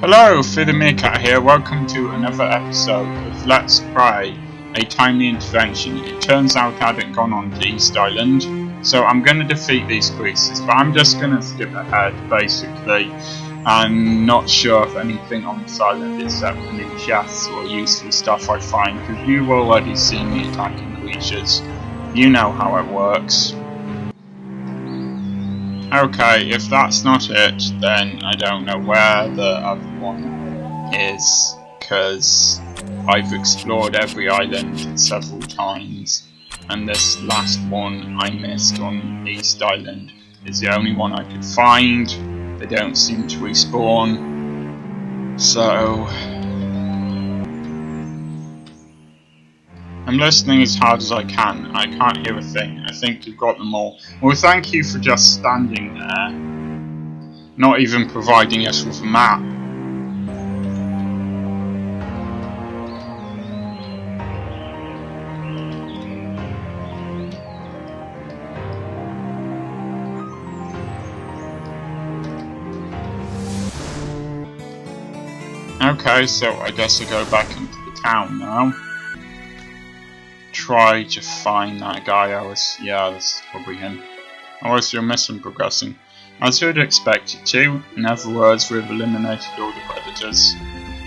Hello, Feather Meerkat here. Welcome to another episode of Let's Pray, a timely intervention. It turns out I hadn't gone on to East Island, so I'm going to defeat these creatures, but I'm just going to skip ahead, basically. I'm not sure of anything on this island except for new chests or useful stuff I find, because you've already seen me attacking creatures. You know how it works. Okay, if that's not it, then I don't know where the other one is, because I've explored every island several times, and this last one I missed on East Island is the only one I could find. They don't seem to respawn, so I'm listening as hard as I can. I can't hear a thing. I think you've got them all. Well, thank you for just standing there, not even providing us with a map. Okay, so I guess I go back into the town now. Try to find that guy. Yeah, this is probably him. You're missing progressing. As you'd expect it to. In other words, we've eliminated all the predators.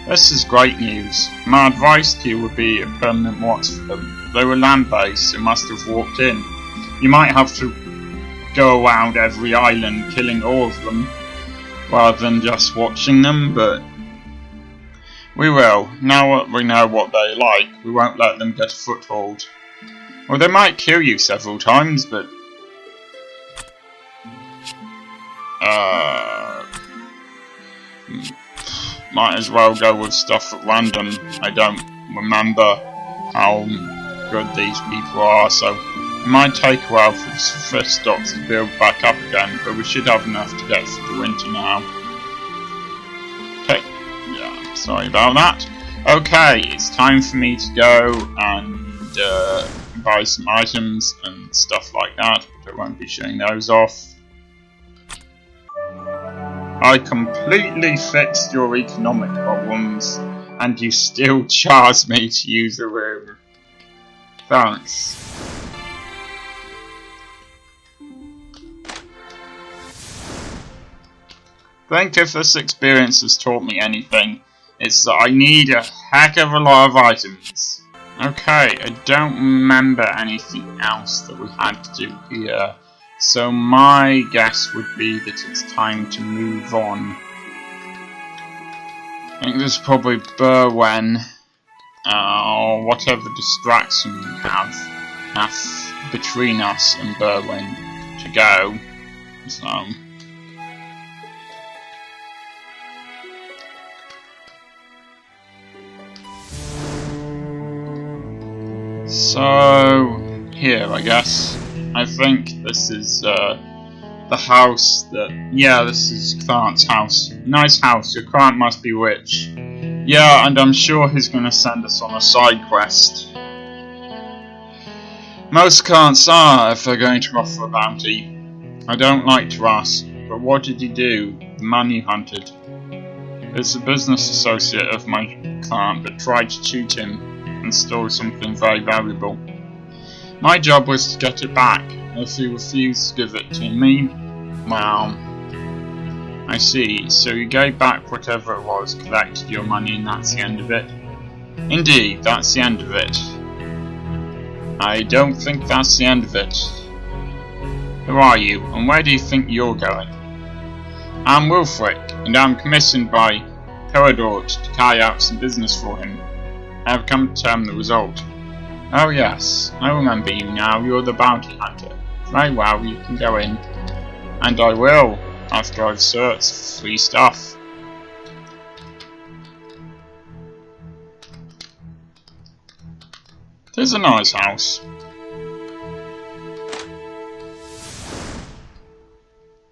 This is great news. My advice to you would be a permanent watch for them. They were land-based, so must have walked in. You might have to go around every island killing all of them, rather than just watching them, but we will. Now that we know what they like, we won't let them get a foothold. Well, they might kill you several times, but might as well go with stuff at random. I don't remember how good these people are, so it might take a while for the fish stocks to build back up again, but we should have enough to get through the winter now. Okay. Sorry about that. Okay, it's time for me to go and buy some items and stuff like that, but I won't be showing those off. I completely fixed your economic problems, and you still charge me to use the room. Thanks. I think if this experience has taught me anything, it's that I need a heck of a lot of items. Okay, I don't remember anything else that we had to do here, so my guess would be that it's time to move on. I think there's probably Berwen, or whatever distraction we have between us and Berwen to go, so here, I guess. I think this is the house that... Yeah, this is Clark's house. Nice house. Your Clark must be rich. Yeah, and I'm sure he's going to send us on a side quest. Most Clarks are if they're going to offer a bounty. I don't like to ask, but what did he do? The man you hunted. It's a business associate of my Clark that tried to shoot him and stole something very valuable. My job was to get it back. If he refused to give it to me, well, I see. So you gave back whatever it was, collected your money, and that's the end of it? Indeed, that's the end of it. I don't think that's the end of it. Who are you, and where do you think you're going? I'm Wulfric, and I'm commissioned by Peridot to carry out some business for him. I have come to determine the result. Oh yes, I remember you now. You're the bounty hunter. Very well, you can go in. And I will, after I've searched for free stuff. It is a nice house.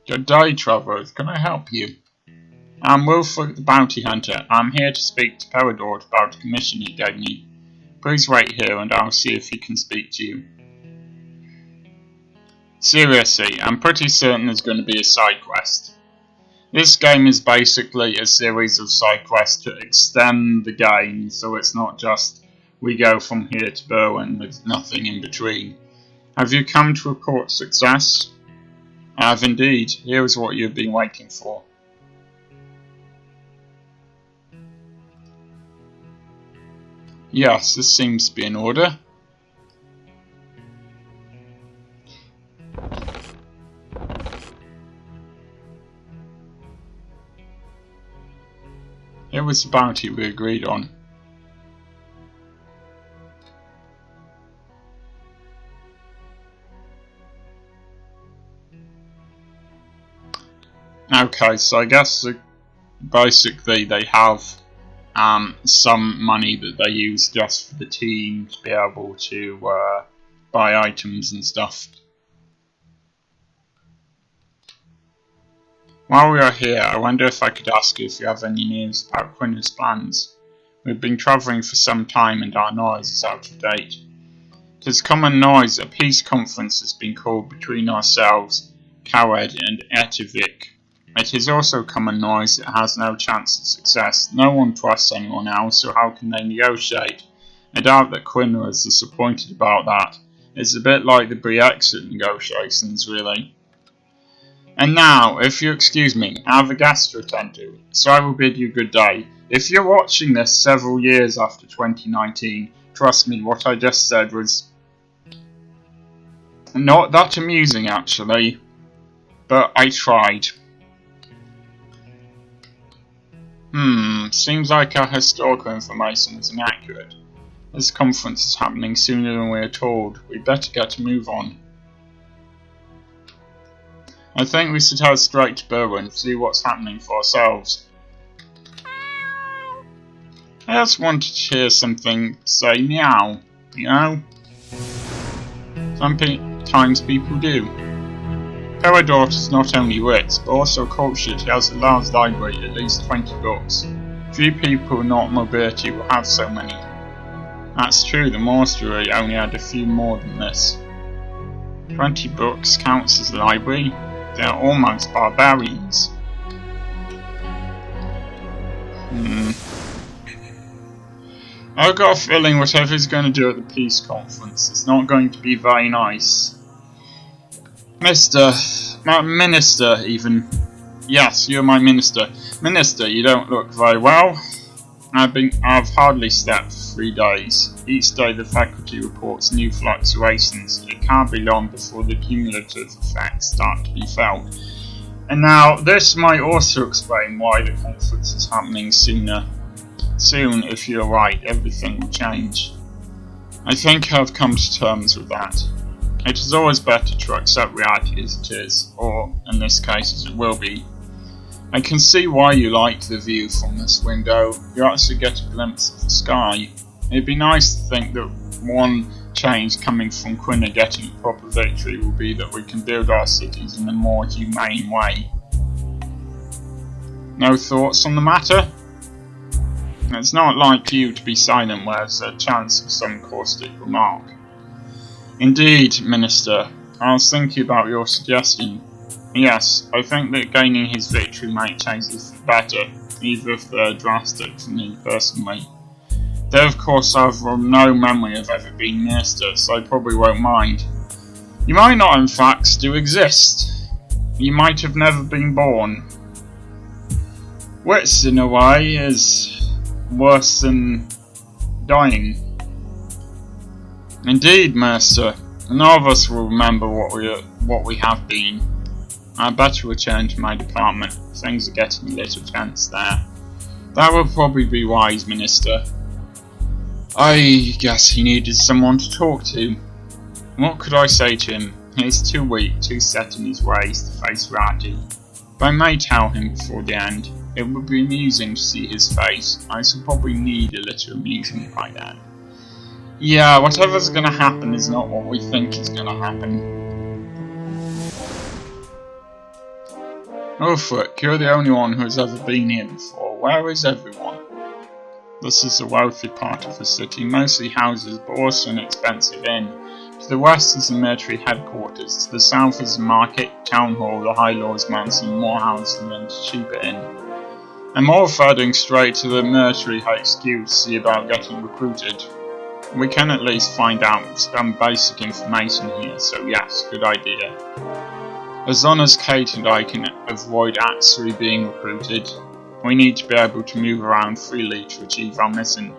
Good day, travellers. Can I help you? I'm Wulfric the bounty hunter. I'm here to speak to Peridot about a commission he gave me. Please wait here and I'll see if he can speak to you. Seriously, I'm pretty certain there's going to be a side quest. This game is basically a series of side quests to extend the game, so it's not just we go from here to Berwyn with nothing in between. Have you come to report success? I have indeed. Here is what you've been waiting for. Yes, this seems to be in order. Here was the bounty we agreed on. Okay, so I guess basically they have some money that they use just for the team to be able to buy items and stuff. While we are here, I wonder if I could ask you if you have any news about Quina's plans. We've been travelling for some time and our noise is out of date. It is common noise a peace conference has been called between ourselves, Cowed and Etivik. It is also common noise it has no chance of success. No one trusts anyone else, so how can they negotiate? I doubt that Quina is disappointed about that. It's a bit like the Brexit negotiations, really. And now, if you excuse me, I have a guest to attend to, so I will bid you good day. If you're watching this several years after 2019, trust me, what I just said was not that amusing actually, but I tried. Seems like our historical information is inaccurate. This conference is happening sooner than we are told. We'd better get a move on. I think we should head straight to Berwyn, see what's happening for ourselves. I just wanted to hear something say meow, you know? Sometimes people do. Peridot is not only rich, but also cultured. He has a large library, at least 20 books. Few people not mobility will have so many. That's true, the monastery only had a few more than this. 20 books counts as a library? They are almost barbarians. I've got a feeling whatever he's going to do at the peace conference, it's not going to be very nice. Minister even. Yes, you're my minister. Minister, you don't look very well. I've hardly slept for 3 days. Each day the faculty reports new fluctuations. It can't be long before the cumulative effects start to be felt. And now, this might also explain why the conference is happening sooner. Soon, if you're right, everything will change. I think I've come to terms with that. It is always better to accept reality as it is, or, in this case, as it will be. I can see why you like the view from this window. You actually get a glimpse of the sky. It'd be nice to think that one change coming from Quina getting a proper victory will be that we can build our cities in a more humane way. No thoughts on the matter? It's not like you to be silent where there's a chance of some caustic remark. Indeed, Minister, I was thinking about your suggestion. Yes, I think that gaining his victory might change this for better, even if they're drastic for me personally. Though of course I have no memory of ever being minister, so I probably won't mind. You might not in fact still exist. You might have never been born. Which in a way is worse than dying. Indeed, Minister, none of us will remember what we have been. I'd better return to my department. Things are getting a little tense there. That would probably be wise, Minister. I guess he needed someone to talk to. What could I say to him? He is too weak, too set in his ways to face reality. But I may tell him before the end. It would be amusing to see his face. I shall probably need a little amusement by then. Yeah, whatever's gonna happen is not what we think is gonna happen. Ulfric, you're the only one who has ever been here before. Where is everyone? This is a wealthy part of the city, mostly houses, but also an expensive inn. To the west is the military headquarters, to the south is the market, town hall, the High Lord's mansion, Morehouse and then cheaper inn. I'm also heading straight to the military HQ to see about getting recruited. We can at least find out some basic information here, so yes, good idea. As long as Kate and I can avoid actually being recruited, we need to be able to move around freely to achieve our mission.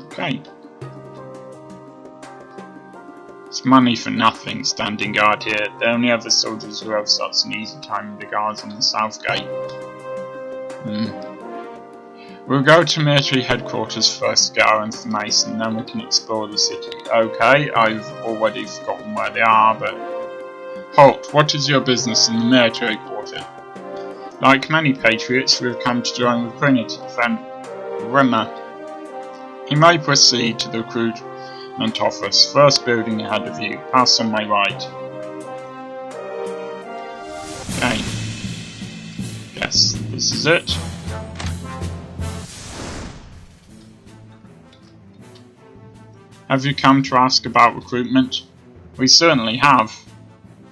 Okay. It's money for nothing standing guard here. The only other soldiers who have such an easy time are the guards on the south gate. We'll go to military headquarters first to get our information, then we can explore the city. Okay, I've already forgotten where they are, but... Halt, what is your business in the military quarter? Like many patriots, we've come to join with Greenwich friend Rimmer. You may proceed to the recruitment office, first building ahead of you, pass on my right. Okay. Yes, this is it. Have you come to ask about recruitment? We certainly have.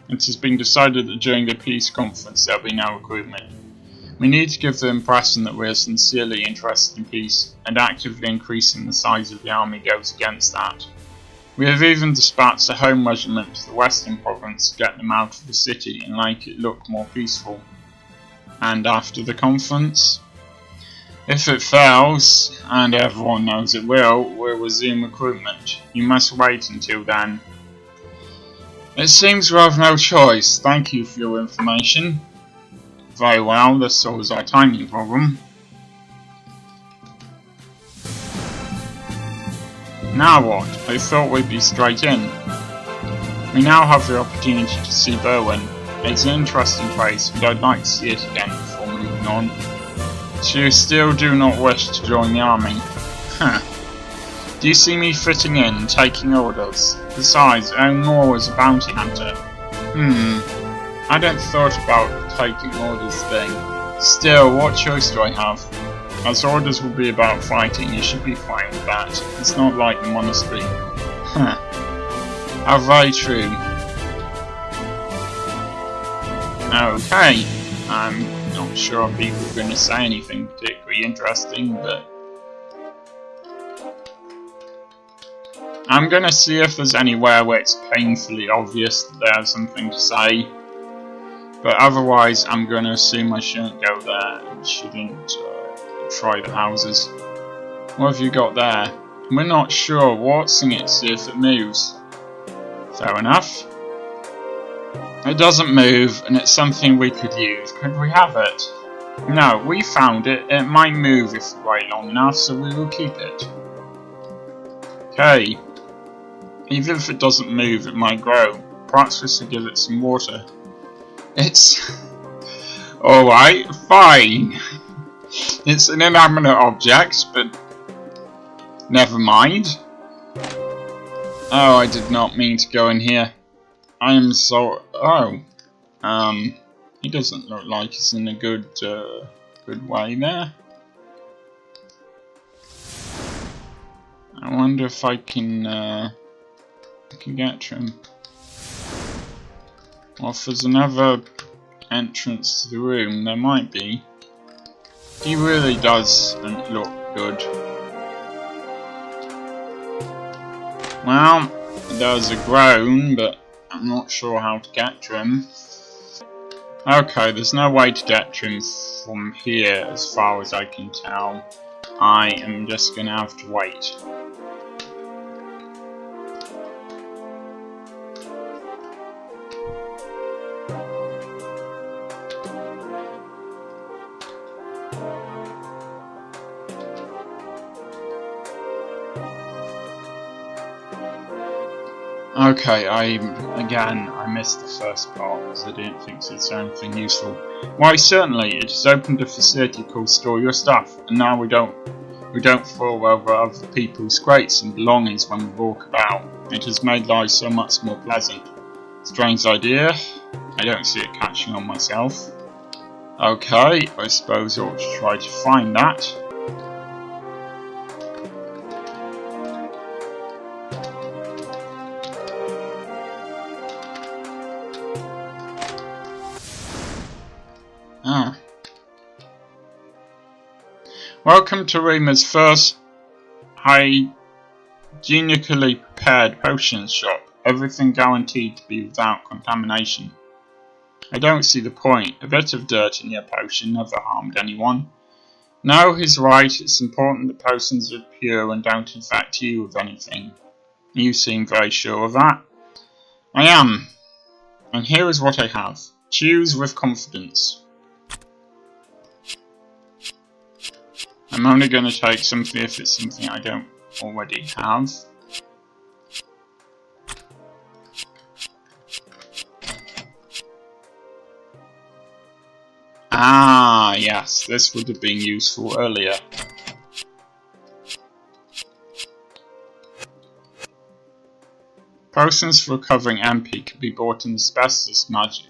It has been decided that during the peace conference there will be no recruitment. We need to give the impression that we are sincerely interested in peace, and actively increasing the size of the army goes against that. We have even dispatched a home regiment to the western province to get them out of the city and make it look more peaceful. And after the conference? If it fails, and everyone knows it will, we'll resume recruitment. You must wait until then. It seems we have no choice. Thank you for your information. Very well, this solves our timing problem. Now what? I thought we'd be straight in. We now have the opportunity to see Berwyn. It's an interesting place, but I'd like to see it again before moving on. So you still do not wish to join the army? Huh. Do you see me fitting in, taking orders? Besides, Owen Moore was a bounty hunter. I hadn't thought about taking orders thing. Still, what choice do I have? As orders will be about fighting, you should be fine with that. It's not like the monastery. Huh. How very true. Okay. I'm not sure people are going to say anything particularly interesting, but... I'm going to see if there's anywhere where it's painfully obvious that they have something to say. But otherwise, I'm going to assume I shouldn't go there and shouldn't try the houses. What have you got there? We're not sure. Watching it, see if it moves. Fair enough. It doesn't move, and it's something we could use. Could we have it? No, we found it. It might move if we wait long enough, so we will keep it. Okay. Even if it doesn't move, it might grow. Perhaps we should give it some water. It's... Alright, fine. It's an inanimate object, but... Never mind. Oh, I did not mean to go in here. I am so... Oh. He doesn't look like he's in a good way there. I wonder if I can get to him. Well, if there's another entrance to the room, there might be. He really doesn't look good. Well, there's a groan, but I'm not sure how to get to him. Okay, there's no way to get to him from here as far as I can tell. I am just gonna have to wait. Okay, I missed the first part because I didn't think it was anything useful. Why, certainly, it has opened a facility called Store Your Stuff, and now we don't fall over other people's crates and belongings when we walk about. It has made life so much more pleasant. Strange idea. I don't see it catching on myself. Okay, I suppose I ought to try to find that. Welcome to Rima's first hygienically prepared potions shop. Everything guaranteed to be without contamination. I don't see the point. A bit of dirt in your potion never harmed anyone. No, he's right. It's important that potions are pure and don't infect you with anything. You seem very sure of that. I am. And here is what I have. Choose with confidence. I'm only going to take something if it's something I don't already have. Ah, yes, this would have been useful earlier. Potions for recovering MP can be bought in the specialist magic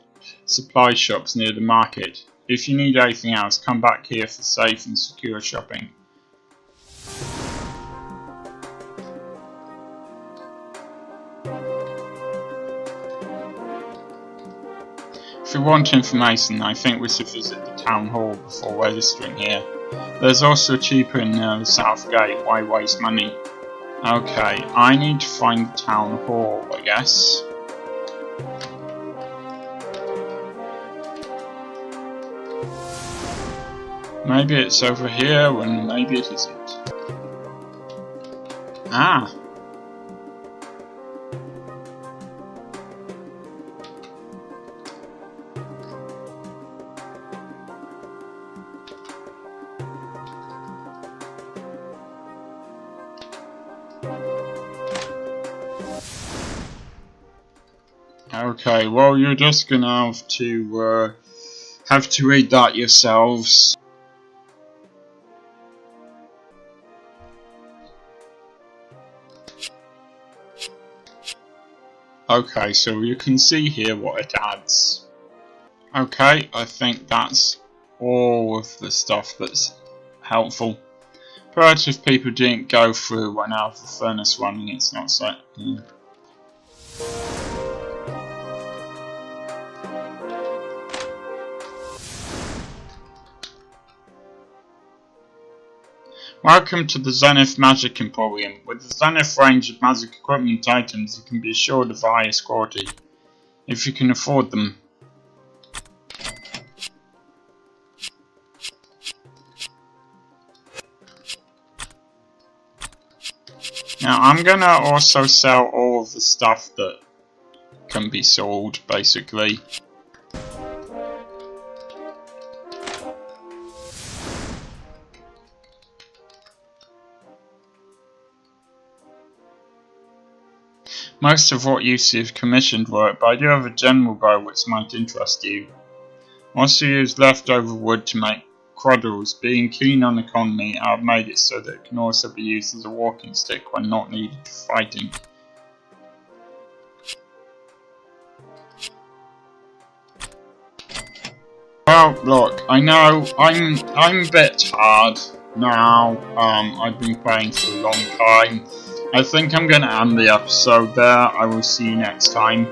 supply shops near the market. If you need anything else, come back here for safe and secure shopping. If you want information, I think we should visit the town hall before registering here. There's also cheaper in the south gate. Why waste money? Okay, I need to find the town hall, I guess. Maybe it's over here, and maybe it isn't. Ah! Okay, well, you're just gonna have to read that yourselves. Okay, so you can see here what it adds. Okay, I think that's all of the stuff that's helpful. But if people didn't go through when I have the furnace running, it's not so. Welcome to the Zenith Magic Emporium. With the Zenith range of magic equipment items, you can be assured of the highest quality, if you can afford them. Now, I'm gonna also sell all of the stuff that can be sold, basically. Most of what you see is commissioned work, but I do have a general goal which might interest you. Also use leftover wood to make cradles. Being keen on economy, I've made it so that it can also be used as a walking stick when not needed for fighting. Well, look, I know I'm a bit tired now. I've been playing for a long time. I think I'm going to end the episode there. I will see you next time.